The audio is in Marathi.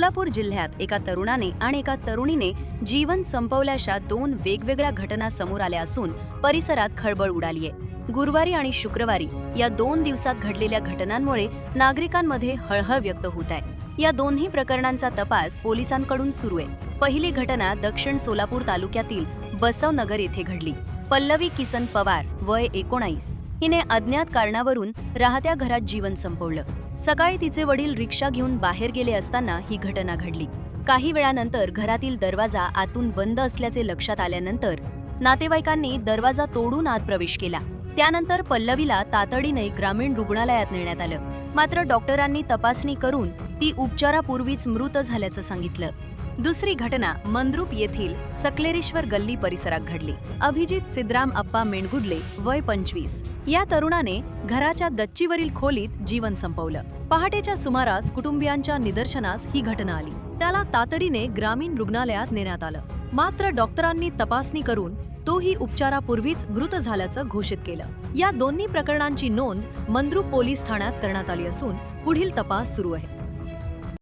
सोलापूर जिल्ह्यात एका तरुणाने आणि एका तरुणीने जीवन संपवल्याच्या दोन वेगवेगळ्या घटना समोर आल्या असून परिसरात खळबळ उडालीये। गुरुवारी आणि शुक्रवारी या 2 दिवसात घडलेल्या घटनांमुळे नागरिकांमध्ये हळहळ व्यक्त होत आहे। या दोन्ही प्रकरणांचा तपास पोलिसांकडून सुरू आहे। पहिली घटना दक्षिण सोलापूर तालुक्यातील बसवनगर येथे घडली। पल्लवी किसन पवार वय 19 हिने अज्ञात कारणावरून राहत्या घरात जीवन संपवलं। सकाळी तिचे वडील रिक्षा घेऊन बाहेर गेले असताना ही घटना घडली। काही वेळानंतर घरातील दरवाजा आतून बंद असल्याचे लक्षात आल्यानंतर नातेवाईकांनी दरवाजा तोडून आत प्रवेश केला। त्यानंतर पल्लवीला तातडीने ग्रामीण रुग्णालयात नेण्यात आलं, मात्र डॉक्टरांनी तपासणी करून ती उपचारापूर्वीच मृत झाल्याचं सांगितलं। दुसरी घटना मंद्रुप येथील सकलेरेश्वर गल्ली परिसरात घडली। अभिजित सिद्धराम अप्पा मेणगुडले वय 25 या तरुणाने घराच्या दच्चीवरील खोलीत जीवन संपवलं। पहाटेच्या सुमारास कुटुंबियांच्या निदर्शनास ही घटना आली। त्याला तातडीने ग्रामीण रुग्णालयात नेण्यात आलं, मात्र डॉक्टरांनी तपासणी करून तोही उपचारापूर्वीच मृत झाल्याचं घोषित केलं। या दोन्ही प्रकरणांची नोंद मंद्रुप पोलीस ठाण्यात करण्यात आली असून पुढील तपास सुरू आहे।